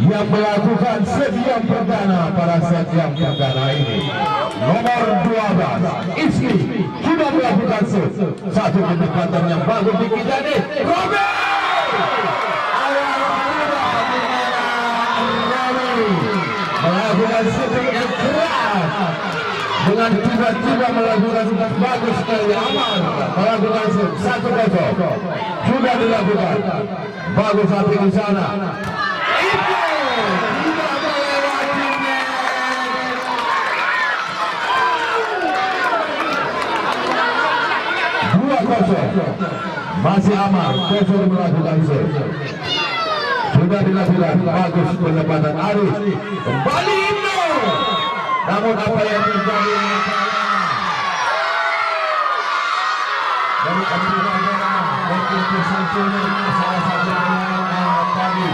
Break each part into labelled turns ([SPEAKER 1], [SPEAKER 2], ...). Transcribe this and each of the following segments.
[SPEAKER 1] yang melakukan set yang perdana pada set yang perdana ini. Nomor 12 Ismi sudah melakukan set. Satu pendekatan yang bagus di kita nih. Robert melakukan setting yang keras dengan tiba-tiba melakukan bagus sekali. Aman melakukan set 1-0 sudah dilakukan. Bagus hati di sana. Masih aman, kosong melakukan set. Sudah dilakukan, bagus penempatan Arif. Kembali Ibnu. Namun apa yang terjadi dari Kecamatan mungkin kesantunan salah satu pemain tadi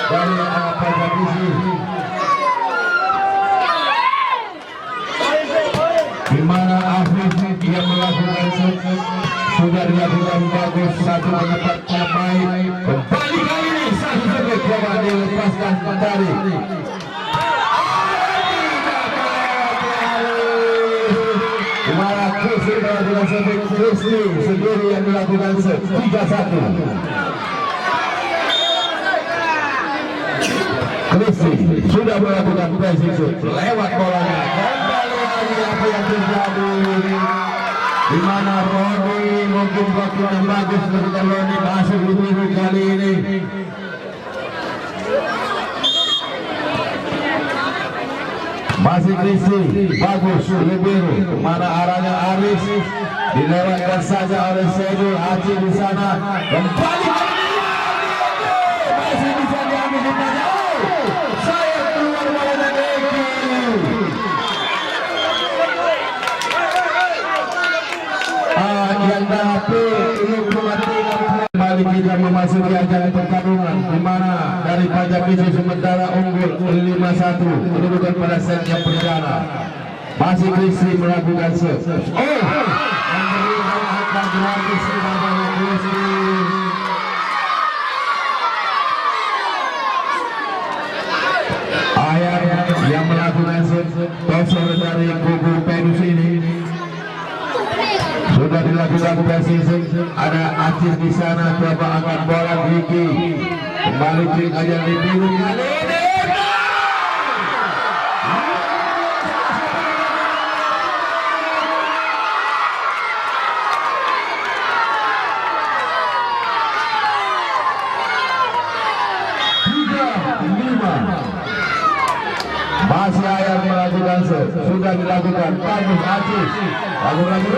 [SPEAKER 1] dari Panca di mana Afif yang melakukan set. Sudah dilakukan bagus, satu penempatnya baik. Kembali kali ini satu sebut coba dilepaskan dari dimana Kristi melakukan sebut. Kristi sendiri yang melakukan set 3-1. Kristi sudah melakukan pressing set lewat bolanya. Kembali lagi apa yang terjadi di mana Roni mungkin waktu yang bagus ketika Roni masuk di minggu kali ini. Masih Kristi bagus lebih mana arahnya Aris dilewatkan saja oleh Sedul Aceh di sana. Kembali masih bisa diambil di mana. Saya keluar bolanya Eki. Yang dapat kembali kita memasuki ajang pertarungan di mana dari Panca sementara unggul 5-1 kedudukan pada set yang perdana. Masih Kristi melakukan set. Memberikan angka gratis kepada Kristi. Ayah yang melakukan set tosor dari kubu Pedus ini. Sudah dilakukan pressing, ada Aceh di sana, coba angkat bola Vicky. Kembali trik aja di biru kali ini. Masih ayam melakukan set, sudah dilakukan bagus Aceh. Lagu-lagu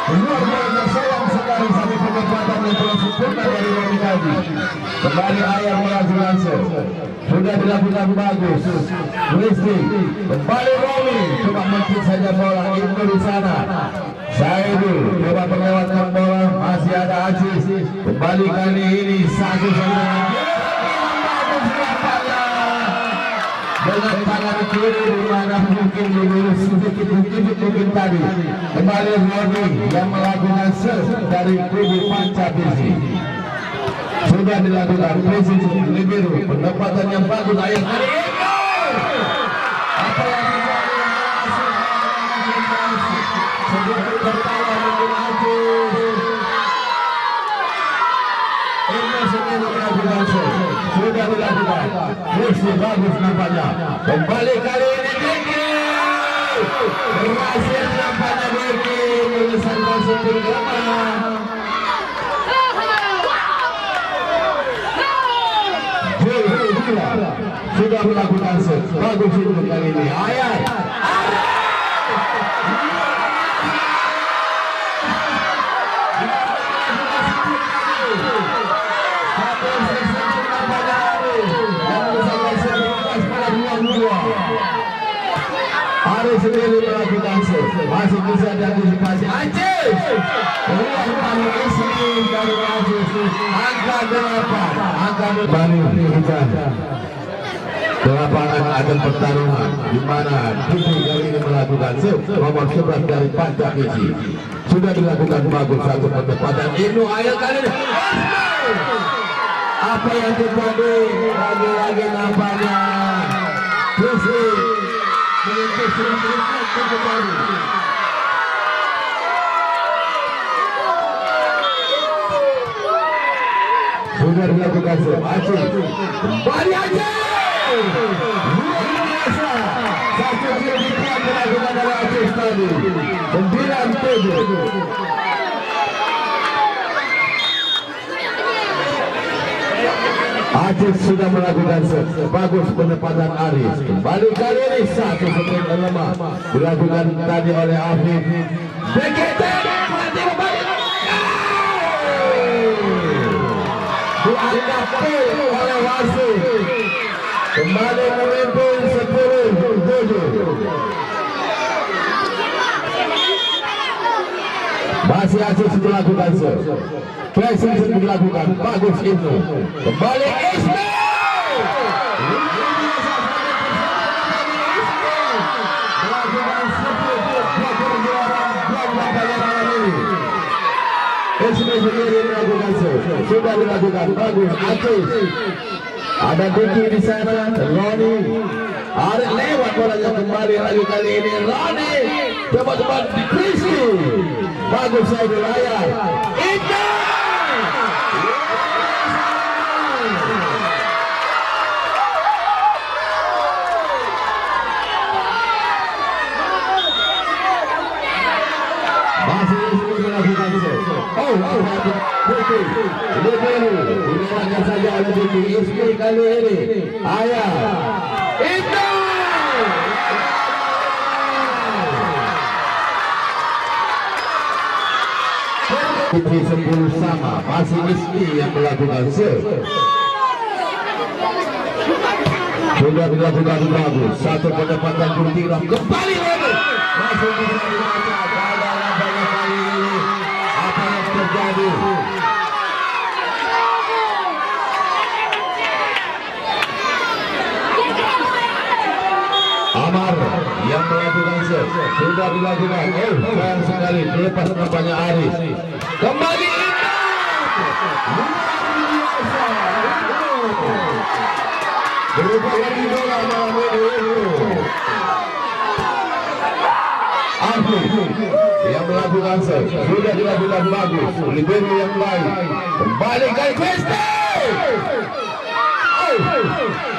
[SPEAKER 1] luar biasa sayang sekali satu penempatan yang telah sempurna dari Roni tadi. Kembali ayam melakukan set. Sudah dilakukan bagus. Kristi kembali Roni coba mencit saja bola. Ibnu di sana. Saidul coba melewatkan bola. Masih ada Aziz. Kembali kali ini satu saja. Dengan tangan kiri di mana mungkin lurus sedikit mungkin tadi. Kembali Roni yang melakukan set dari kubu Panca. Sudah dilakukan pressing lebih pendapatan yang bagus ayam hari ini. Apa yang terjadi? Sedikit tertawa mungkin Aziz. Ibnu sendiri melakukan set. Sudah dilakukan. Kristi bagus nampaknya. Kembali kali ini Glie. Berhasil nampaknya Glie menyelesaikan shooting kelemahan. Sudah melakukan set. Bagus itu kali ini. Ayat. Arif sendiri melakukan set. Masih bisa diantisipasi Aceh. Peluang paling Ismi dari Aceh. Angka 8. Angka Bani kita ke lapangan ada pertarungan di mana Glie kali ini melakukan set nomor 11 dari Panca. Sudah dilakukan bagus satu penempatan Ibnu akhir kali ini. Apa yang terjadi? Lagi-lagi nampaknya Glie menyentuh kembali. Sudah dilakukan Aceh. Kembali Aceh. Luar biasa. Satu kejutan dilakukan oleh Aceh tadi. 9-7. Aceh sudah melakukan bagus penempatan Aris. Kembali kali ini satu semen lemah dilakukan tadi oleh Afif. BKT dianggap pil oleh wasit. Kembali memimpin 10-7. Masih Aceh sudah lakukan pressing sudah dilakukan bagus Ibnu. Kembali Ibnu. Melakukan sendiri melakukan sudah dilakukan bagus Aceh. Ada Diki di sana, Roni. Ada lewat bolanya kembali lagi kali ini Roni. Coba di Kristi. Bagus saya di layar. Itu. Masih melakukan digunakan saja oleh Diki Ismi kali ini. Ayah itu Putri 10 sama. Masih Ismi yang melakukan sudah dilakukan bagus. Satu penempatan bertirah kembali lagi. Masih bisa dibaca pada lapangan kali ini. Apa yang terjadi? Amar yang melakukan sudah dilakukan. Sayang sekali terlepas nampaknya Aris. Kembali berubah lagi bola malam ini. Afif yang melakukan sudah dilakukan bagus. Libero yang baik. Kembali ke Kristi.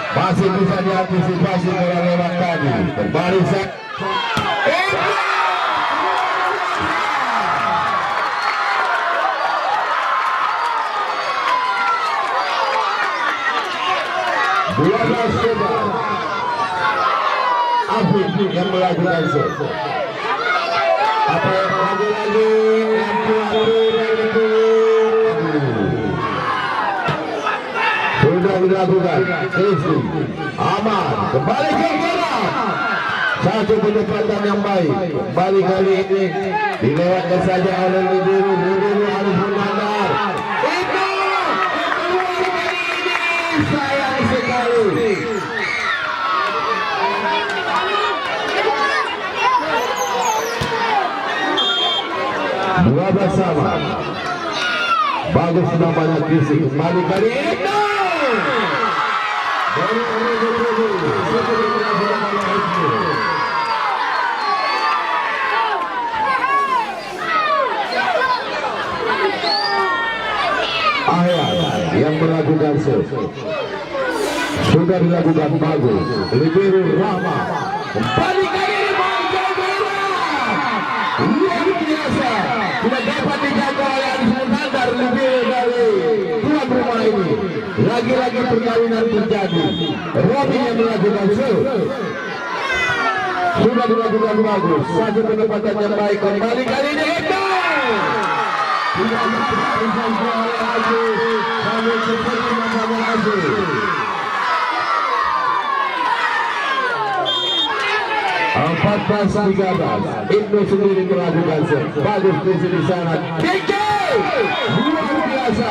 [SPEAKER 1] Masih bisa diantisipasi bola lewat tadi. Kembali Afif yang melakukan apa yang lagi-lagi sudah dilakukan Kristi. Aman kembali ke bola. Satu penempatan yang baik. Kembali kali ini dilewatkan saja oleh Libero harus menandar. Itu sayang sekali. Dua bersama. Bagus namanya Kristi. Kembali kali ini. Ayah yang melakukan sudah dilakukan bagus. Libero Rama kembali kali ini luar biasa. Tidak dapat dijaga oleh Alexander Libero dari tuan rumah ini. Lagi-lagi perkawinan terjadi. Robi yang melakukan sudah dilakukan bagus. Satu penempatan yang baik. Kembali kali ini itu tidak dapat dijaga oleh Aceh. Kami seperti namanya Aceh. Empat belas 13. Ibnu sendiri melakukan bagus di sana. Diki luar biasa.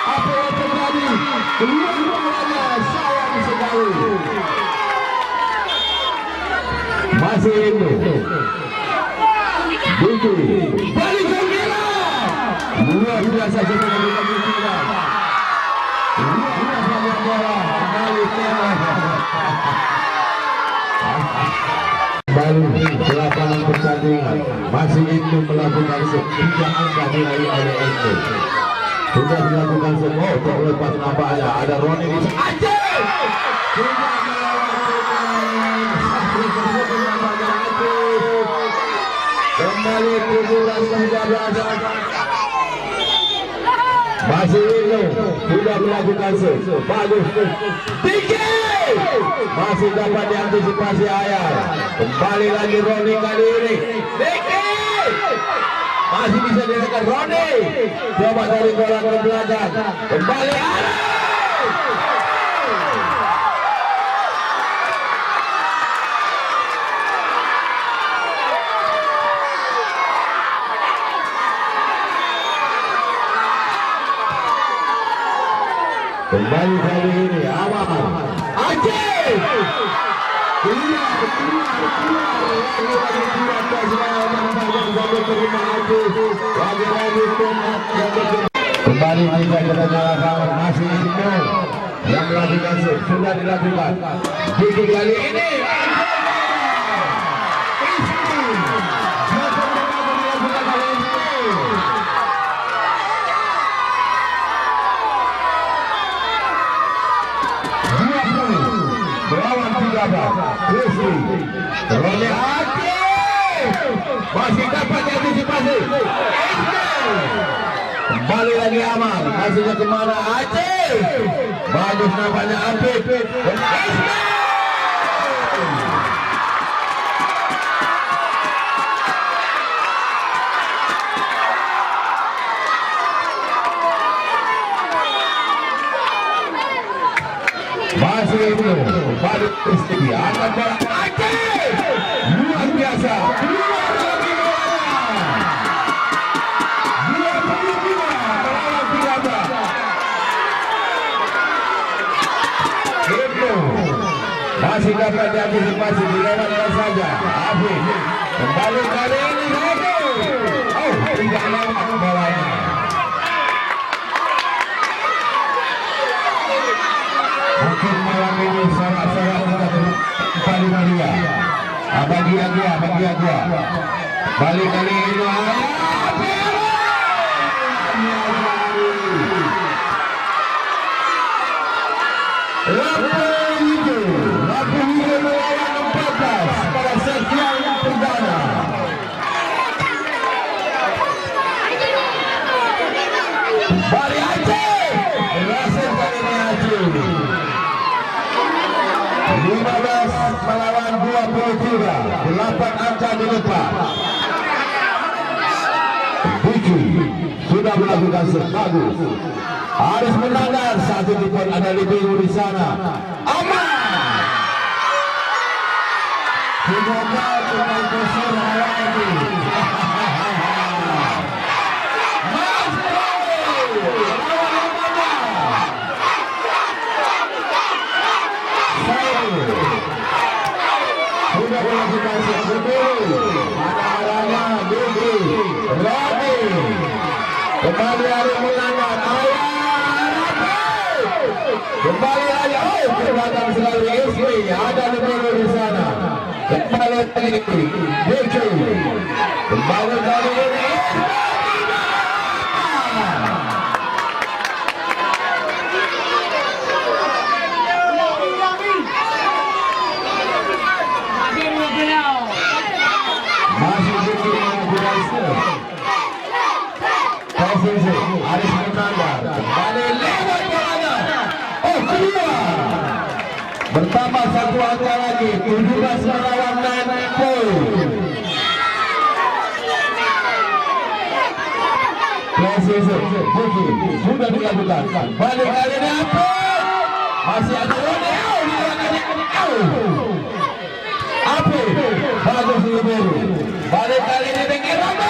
[SPEAKER 1] Apa yang terjadi? Keluar bolanya sayang sekali. Masih Ibnu balik ke kira. Luar biasa sebenarnya kira. Luar biasa bola kembali kira. Kembali ke lapangan pertandingan. Masih Ibnu melakukan tiga angka diraih oleh Ibnu. Sudah dilakukan semua untuk lepas nampaknya. Ada Roni di Aceh. Sudah kembali pukulan 13. Masih Ibnu sudah melakukan bagus. Tinggi masih dapat diantisipasi Ayar. Kembali lagi Roni kali ini. Tinggi masih bisa direkan Roni. Coba dari bola ke belakang. Kembali Ayar. Kembali kali ini aman. Aceh. Kembali kita nyalakan masih Ibnu yang melakukan sudah dilakukan. Gigi kali ini. Roni Aceh masih dapat diantisipasi. Kembali lagi aman. Hasilnya kemana Aceh? Bagus nampaknya Apip. Masih itu balik istri akan bola Aceh. Luar biasa. Masih dapat diantisipasi, dilewatkan saja. Afif kembali kali ini lagi. Oh, tidak lewat bolanya. Mungkin malam ini sorak-sorak kembali Maria. Bagi Agua. Balik kali ini. Bali Aceh berhasil kali ini Aceh 15 melawan 23, 8 angka di depan. Biki sudah melakukan bagus. Harus menanggar satu pun ada Lamleupung di sana. Aman. Semoga pemain Besar lagi. Sudah melakukan sesuatu. Mana arahnya Glie, Roni. Kembali hari menangkan Ayah. Kembali lagi. Oh, kelihatan selalu istri. Ada Lamleupung di sana. Kembali lagi Glie. Kembali kali ini. Masih posisi harus menanggar. Kembali lewat bolanya. Oh, keluar. Bertambah satu angka lagi. 17 melawan 9 poin. Posisi Bukit sudah dilakukan. Balik kali ini apa? Masih ada Roni. Apa? Bagus Lamleupung. Balik kali ini dengan Roni.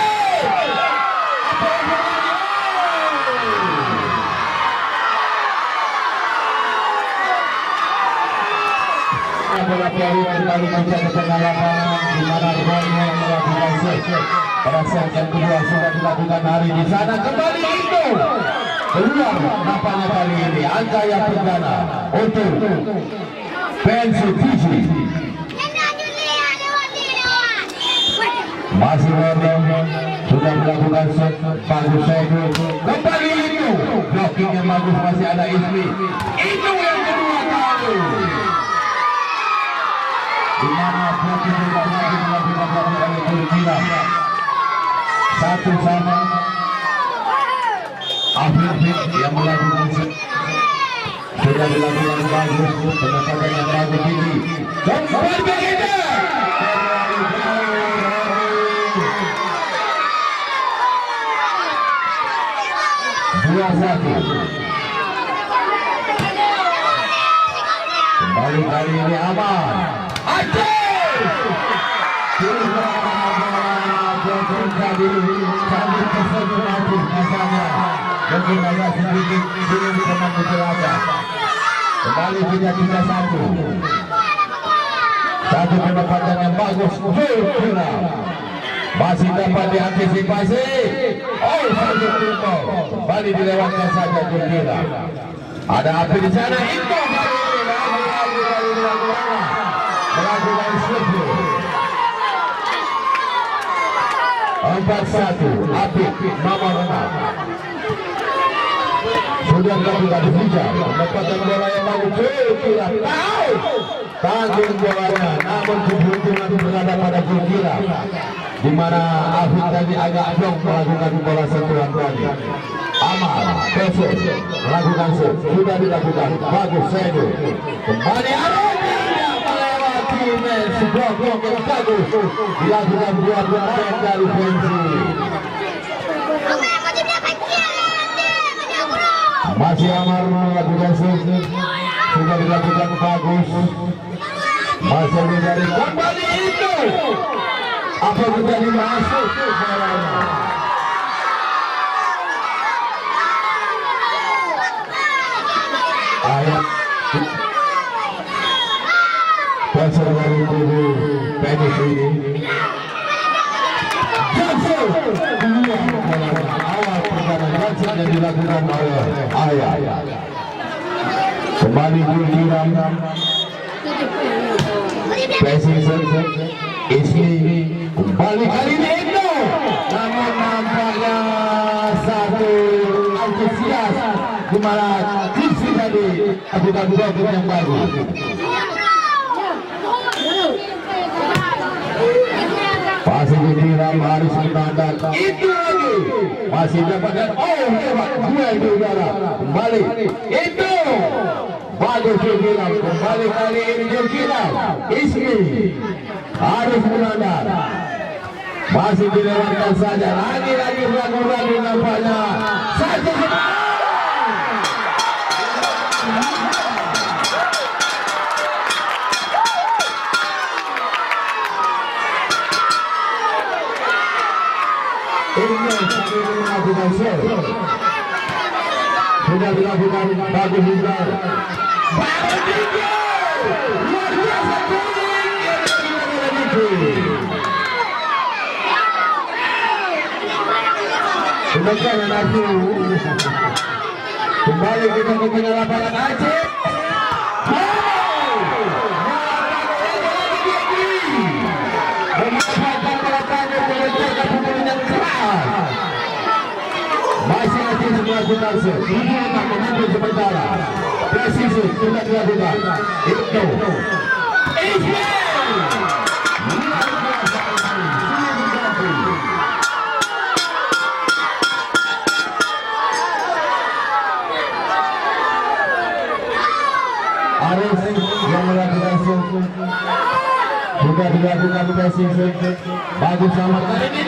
[SPEAKER 1] Bola kembali Panca ke tengah lapangan di mana Roni yang melakukan set. Pada set yang kedua sudah dilakukan hari di sana kembali itu keluar nampaknya kali ini angka yang perdana untuk pensi Fiji. Masih Roni sudah melakukan set bagus Sego kembali itu blockingnya bagus masih ada Ibnu itu yang kedua kali di mana blocking tidak lagi melakukan oleh Kuta satu sama Afif yang melakukan sudah dilakukan bagus penempatan yang bagus ini kembali begitu 2-1 kembali kali ini aman Aceh tadi sambil tersenyum rasanya mungkin agak sedikit belum teman bergerak kembali 3-1 satu penempatan yang bagus masih dapat diantisipasi satu tumpul kembali dilewatkan saja Glie ada api di sana itu melakukan slipping 4-1 api nomor 6 sudah dilakukan hijau penempatan bola yang bagus tahu tanggung bolanya namun keberuntungan berada pada Glie di mana Afif tadi agak blok melakukan bola sentuhan tadi aman besok melakukan set sudah dilakukan bagus Sego kembali melewati sebuah blok yang bagus dilakukan dua pemain dari pensi masih Amar melakukan set sudah dilakukan bagus masih dari kembali itu apa menjadi masuk ayat Besar dari tubuh penis ini Jackson awal pertama Jackson yang dilakukan oleh ayat kembali Glie Besar Ismi kembali kali ini itu namun nampaknya satu antusias di mana Kisi tadi lakukan blocking yang bagus masih ditiram harus menandang itu lagi masih dapatkan hebat duel di udara kembali itu bagus Glie kembali kali ini Glie Ismi harus menandang masih dilewatkan saja lagi-lagi ragu-ragu nampaknya saja sudah dilakukan bagus juga luar biasa demikian aku kembali kita ke tengah lapangan Aceh memanfaatkan belakangnya mengejarkan pukulan yang keras masih Aceh melakukan set tujuh tak mengambil sementara presisi sudah dilakukan itu Aris yang melakukan set sudah dilakukan presisi bagus sama kali ini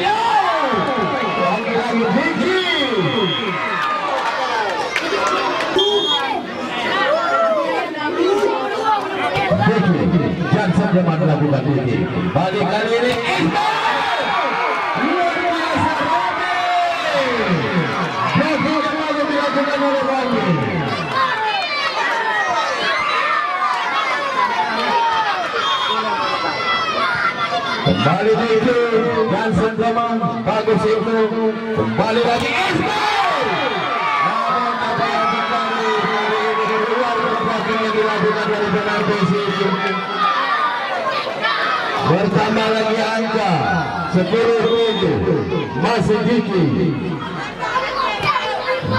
[SPEAKER 1] lagi-lagi Vicky Johnson yang melakukan Vicky balik kali ini luar biasa Vicky yang lalu dilakukan oleh Roni Kembali itu dan Sengkemang bagus itu kembali lagi Ibnu. Namun apa yang terjadi ini luar biasa yang dilakukan dari penalti itu. Bertambah lagi angka 10-7 masih Glie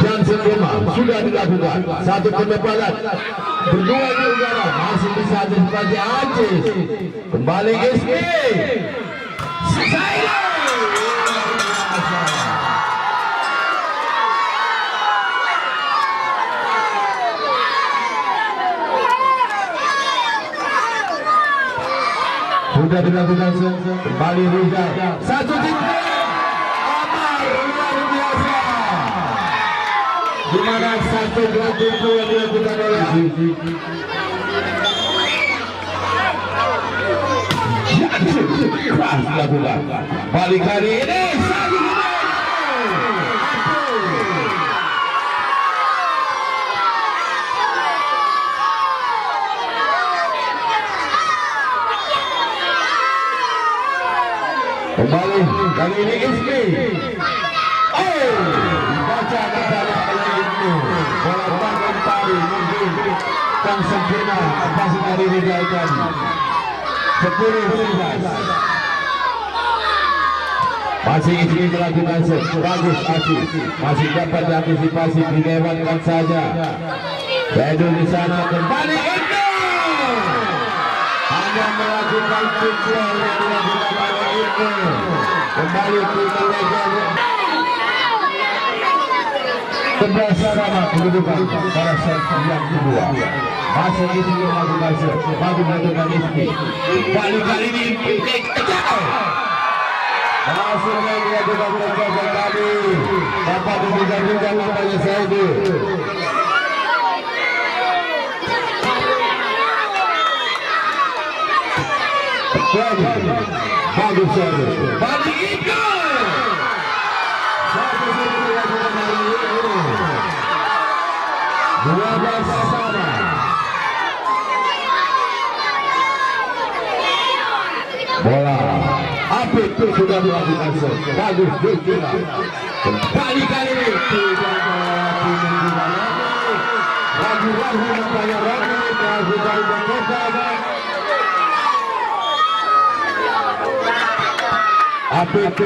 [SPEAKER 1] dan Sengkemang sudah dilakukan satu penebalan berdua di udara masih bisa antisipasi Aceh. Kembali Glie sudah dilakukan kembali Rizal satu tiga Amar luar biasa di mana satu gerak itu yang dilakukan oleh keras dilakukan balik kali ini satu kembali kali ini Ibnu. Baca kata oleh Ibnu. Bola tangan tadi mungkin kan sempurna pasti dari Rizal tadi. 10-11. Masih Ibnu melakukan bagus Aceh. Masih dapat diantisipasi dilewatkan saja. Bedu di sana kembali Ibnu. Hanya melakukan pukulan yang dilakukan oleh Ibnu. Kembali ke sebelah sama kedudukan pada set yang kedua. Masih Ibnu melakukan bagus melakukan Ibnu. Kembali kali ini masih melakukan penjaga tadi. Dapat dibuka nampaknya Saidu. Bagus saja. Balik Ibnu. Satu dilakukan dari Ibnu. 12 sama. Bola. Apik sudah melakukan set. Bagus Ibnu. Kembali kali ini. Ragu-ragu nampaknya Ragu. Sudah berkosa. Apik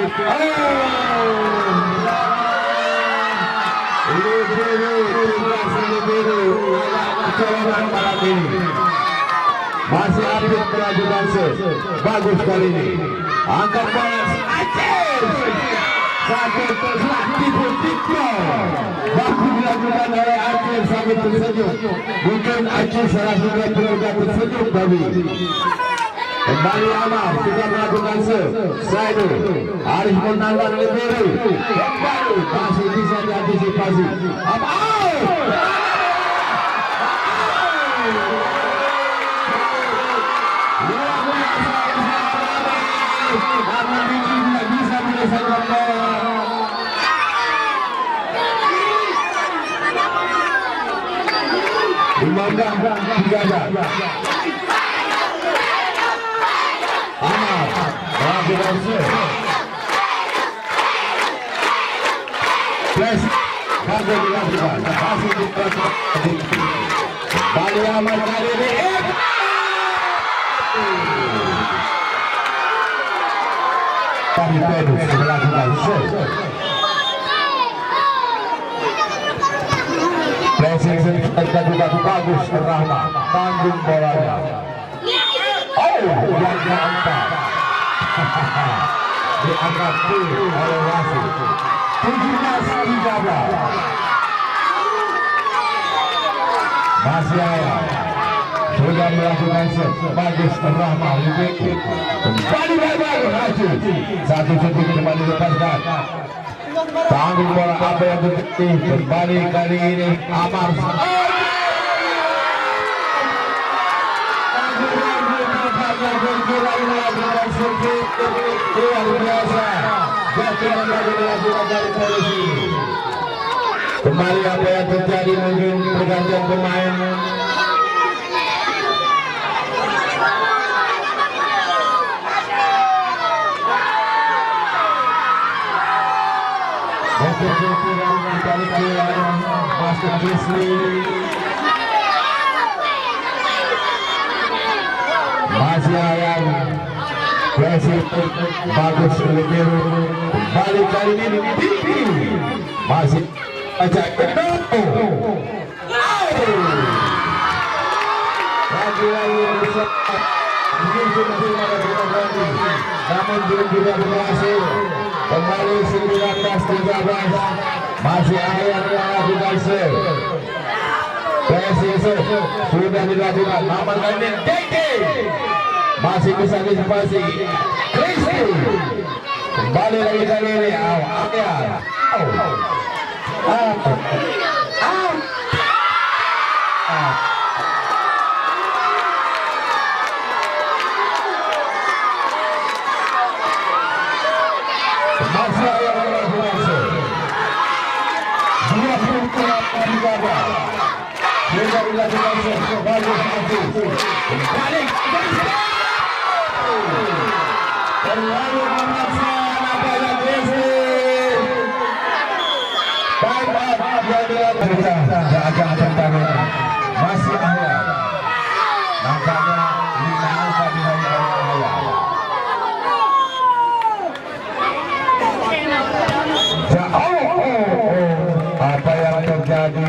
[SPEAKER 1] masih Apik melakukan set. Bagus kali ini. Angkat bola Aceh. Satu terselah tipu-tipu. Bagus dilakukan oleh Aceh sampai tersenyum. Mungkin Aceh salah satu keluarga tersenyum tadi. Kembali Amar sudah melakukan Saidu Arif menambah lebih kembali masih bisa diantisipasi bisa menyelesaikan bola. Dimandang dijaga Amar melakukan flash bagus dilakukan masih dilakukan kembali Amar kali ini kami pedus melakukan flashing sedikit bagus Rahma tanggung bolanya. Yang keempat diangkat oleh wasit 17-13 masih ayam sudah melakukan set bagus Rahma kembali bagus Aceh satu setik kembali lepaskan tanggung bola apa yang terjadi kembali kali ini Amar luar biasa dari polisi. Kembali apa yang terjadi mungkin pergantian pemain. Untuk Pukulan dibalik Pukulan masuk Glie. Masih ayam Besar bagus lebih balik kali ini tinggi masih Aceh lagi bisa mungkin sudah ada namun belum juga berhasil. Kembali 19-13 masih ayam yang lakukan sel. Besar sudah dilakukan namun kali ini masih bisa disipasi Glie. Kembali lagi kali ini masih yang melakukan 28 sudah dilakukan bagus kembali terlalu memaksa nampaknya Glie. Time out yang dilakukan agak tantangan masih ada nampaknya 5 angka di hanya apa yang terjadi.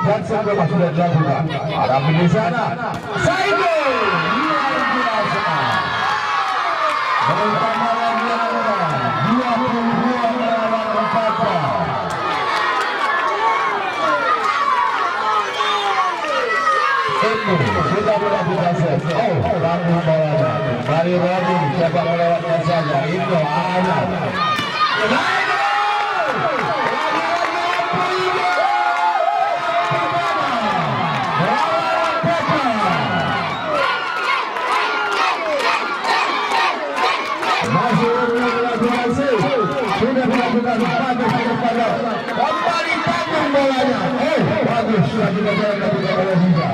[SPEAKER 1] Dan sebelum sudah dilakukan ada di sana Saigo luar biasa bertamaran yang 22 melawan Panca. Ibnu sudah melakukan set. Lalu bawahnya kembali Rodi coba melewatnya saja. Ibnu anak sudah dilakukan bagus kepada kembali tanggung bolanya. Bagus lagi dilakukan oleh Hingga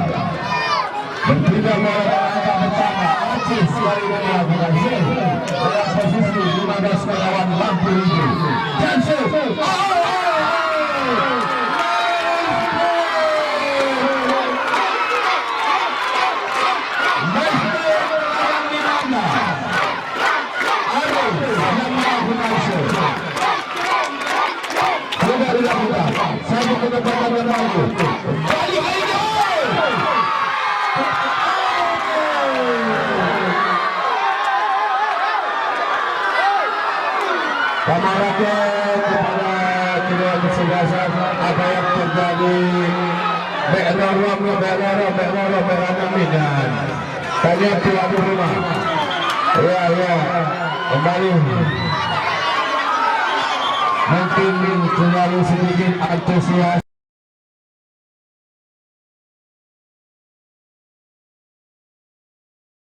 [SPEAKER 1] bertiga melawan angka pertama. Aceh sekali melakukan sel dalam posisi 15 melawan Lamleupung dan sel. Sudah dilakukan satu ketepatan yang bagus. Kembali aja. Kamarnya kepada kedua kesebelasan apa yang terjadi. Medan. Tanya tuan rumah. Ya kembali. Mungkin kembali sedikit antusias.